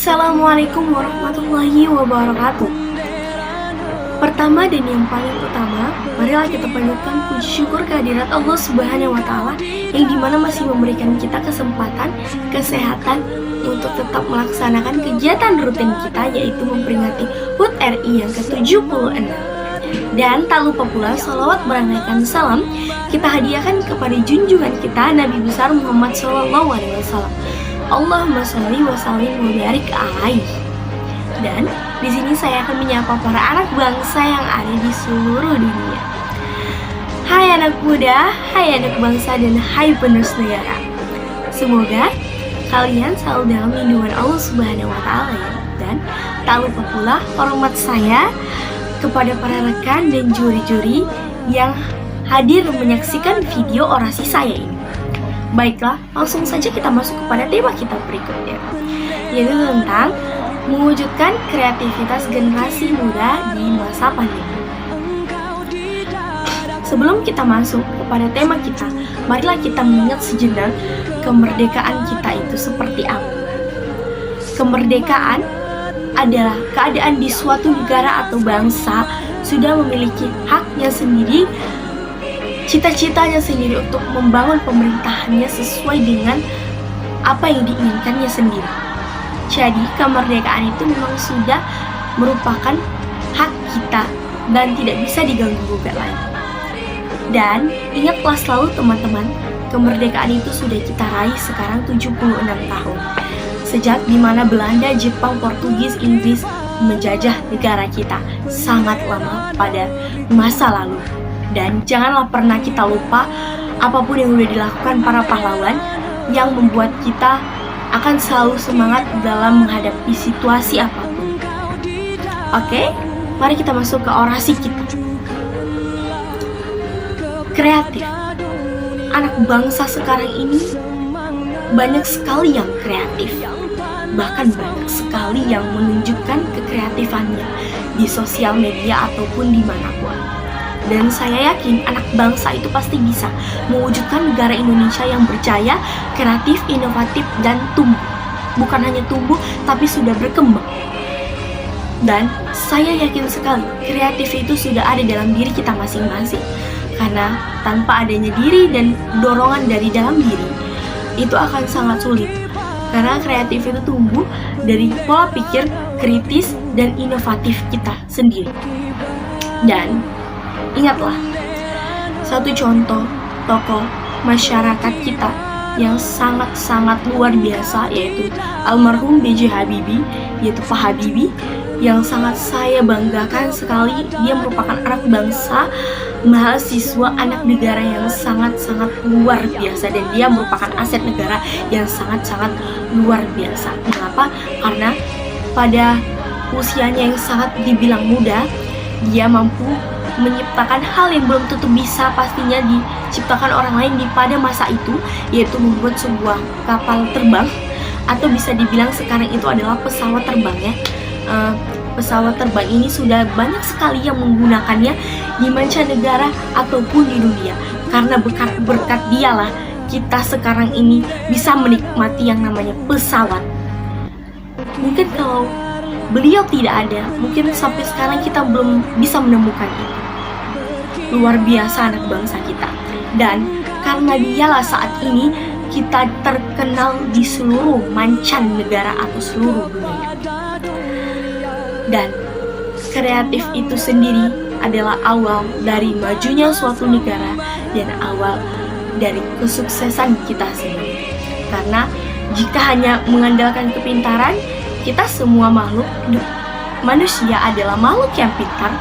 Assalamualaikum warahmatullahi wabarakatuh. Pertama dan yang paling utama, marilah kita panjatkan puji syukur kehadirat Allah Subhanahu wa Ta'ala yang dimana masih memberikan kita kesempatan, kesehatan untuk tetap melaksanakan kegiatan rutin kita, yaitu memperingati HUT RI yang ke-76. Dan tak lupa pula salawat berangkaikan salam kita hadiahkan kepada junjungan kita Nabi besar Muhammad SAW. Allahumma sholli wa sallim wa barik alaihi. Dan di sini saya akan menyapa para anak bangsa yang ada di seluruh dunia. Hai anak muda, hai anak bangsa, dan hai penerus negara. Semoga kalian selalu dalam lindungan Allah Subhanahu wa Ta'ala ya. Dan tak lupa pula hormat saya kepada para rekan dan juri-juri yang hadir menyaksikan video orasi saya ini. Baiklah, langsung saja kita masuk kepada tema kita berikutnya, yaitu tentang mewujudkan kreativitas generasi muda di masa pandemi. Sebelum kita masuk kepada tema kita, marilah kita mengingat sejenak kemerdekaan kita itu seperti apa. Kemerdekaan adalah keadaan di suatu negara atau bangsa sudah memiliki haknya sendiri, cita-citanya sendiri untuk membangun pemerintahannya sesuai dengan apa yang diinginkannya sendiri. Jadi kemerdekaan itu memang sudah merupakan hak kita dan tidak bisa diganggu-gugat lagi. Dan ingatlah selalu teman-teman, kemerdekaan itu sudah kita raih sekarang 76 tahun. Sejak dimana Belanda, Jepang, Portugis, Inggris menjajah negara kita sangat lama pada masa lalu. Dan janganlah pernah kita lupa apapun yang sudah dilakukan para pahlawan yang membuat kita akan selalu semangat dalam menghadapi situasi apapun. Oke, mari kita masuk ke orasi kita. Kreatif. Anak bangsa sekarang ini banyak sekali yang kreatif. Bahkan banyak sekali yang menunjukkan kekreatifannya di sosial media ataupun dimanapun. Dan saya yakin anak bangsa itu pasti bisa mewujudkan negara Indonesia yang berjaya, kreatif, inovatif, dan tumbuh. Bukan hanya tumbuh, tapi sudah berkembang. Dan saya yakin sekali kreatif itu sudah ada dalam diri kita masing-masing. Karena tanpa adanya diri dan dorongan dari dalam diri, itu akan sangat sulit. Karena kreatif itu tumbuh dari pola pikir kritis dan inovatif kita sendiri. Dan ingatlah, satu contoh tokoh masyarakat kita yang sangat-sangat luar biasa, yaitu almarhum B.J. Habibie, yaitu Pak Habibie, yang sangat saya banggakan sekali. Dia merupakan anak bangsa, mahasiswa, anak negara yang sangat-sangat luar biasa, dan dia merupakan aset negara yang sangat-sangat luar biasa. Kenapa? Karena pada usianya yang sangat dibilang muda, dia mampu menciptakan hal yang belum tentu bisa pastinya diciptakan orang lain di pada masa itu, yaitu membuat sebuah kapal terbang, atau bisa dibilang sekarang itu adalah pesawat terbang ya. Pesawat terbang ini sudah banyak sekali yang menggunakannya di mancanegara ataupun di dunia. Karena berkat dialah kita sekarang ini bisa menikmati yang namanya pesawat. Mungkin kalau beliau tidak ada, mungkin sampai sekarang kita belum bisa menemukan itu. Luar biasa anak bangsa kita. Dan karena dialah saat ini kita terkenal di seluruh mancanegara atau seluruh dunia. Dan kreatif itu sendiri adalah awal dari majunya suatu negara dan awal dari kesuksesan kita sendiri. Karena jika hanya mengandalkan kepintaran, kita semua makhluk manusia adalah makhluk yang pintar,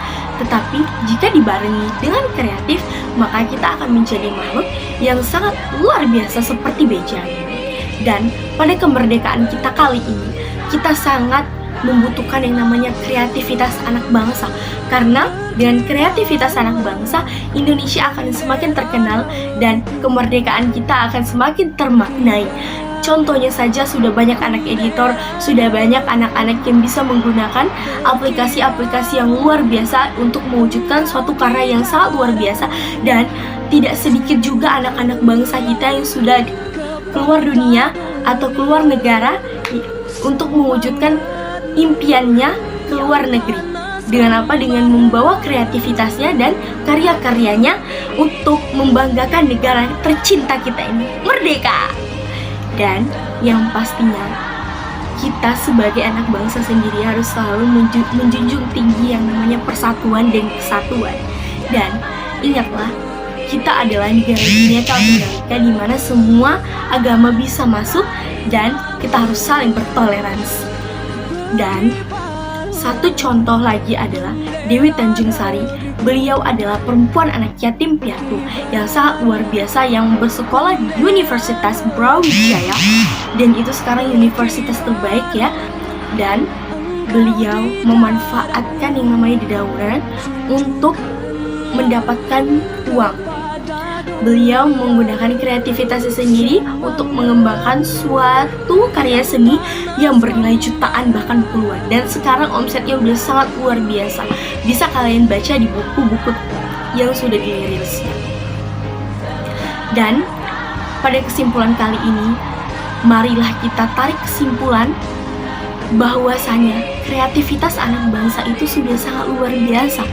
tetapi jika dibarengi dengan kreatif, maka kita akan menjadi makhluk yang sangat luar biasa seperti B.J. Habibie. Dan pada kemerdekaan kita kali ini, kita sangat membutuhkan yang namanya kreativitas anak bangsa. Karena dengan kreativitas anak bangsa, Indonesia akan semakin terkenal dan kemerdekaan kita akan semakin termaknai. Contohnya saja, sudah banyak anak editor, sudah banyak anak-anak yang bisa menggunakan aplikasi-aplikasi yang luar biasa untuk mewujudkan suatu karya yang sangat luar biasa. Dan tidak sedikit juga anak-anak bangsa kita yang sudah keluar dunia atau keluar negara untuk mewujudkan impiannya ke luar negeri. Dengan apa? Dengan membawa kreativitasnya dan karya-karyanya untuk membanggakan negara tercinta kita ini, merdeka. Dan yang pastinya kita sebagai anak bangsa sendiri harus selalu menjunjung tinggi yang namanya persatuan dan kesatuan. Dan ingatlah, kita adalah negara Bhinneka Tunggal Ika di mana semua agama bisa masuk dan kita harus saling bertoleransi. Dan satu contoh lagi adalah Dewi Tanjungsari. Beliau adalah perempuan anak yatim piatu yang sangat luar biasa yang bersekolah di Universitas Brawijaya, dan itu sekarang universitas terbaik ya. Dan beliau memanfaatkan yang namanya dedaunan untuk mendapatkan uang. Beliau menggunakan kreativitasnya sendiri untuk mengembangkan suatu karya seni yang bernilai jutaan bahkan puluhan. Dan sekarang omsetnya udah sangat luar biasa. Bisa kalian baca di buku-buku yang sudah dirilisnya. Dan pada kesimpulan kali ini, marilah kita tarik kesimpulan bahwasanya kreativitas anak bangsa itu sudah sangat luar biasa.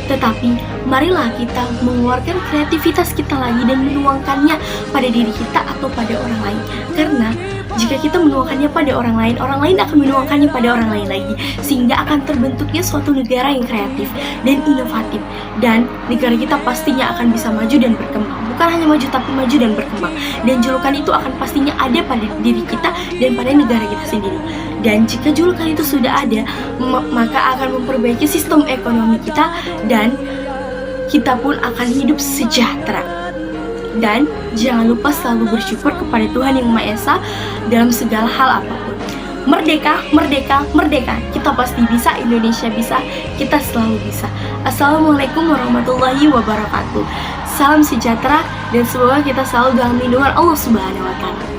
Tetapi marilah kita mengeluarkan kreativitas kita lagi dan menuangkannya pada diri kita atau pada orang lain. Karena jika kita menuangkannya pada orang lain akan menuangkannya pada orang lain lagi, sehingga akan terbentuknya suatu negara yang kreatif dan inovatif. Dan negara kita pastinya akan bisa maju dan berkembang. Bukan hanya maju, tapi maju dan berkembang. Dan julukan itu akan pastinya ada pada diri kita dan pada negara kita sendiri. Dan jika julukan itu sudah ada, maka akan memperbaiki sistem ekonomi kita dan kita pun akan hidup sejahtera. Dan jangan lupa selalu bersyukur kepada Tuhan Yang Maha Esa dalam segala hal apapun. Merdeka, merdeka, merdeka. Kita pasti bisa, Indonesia bisa, kita selalu bisa. Assalamualaikum warahmatullahi wabarakatuh. Salam sejahtera dan semoga kita selalu dalam lindungan Allah Subhanahu wa Ta'ala.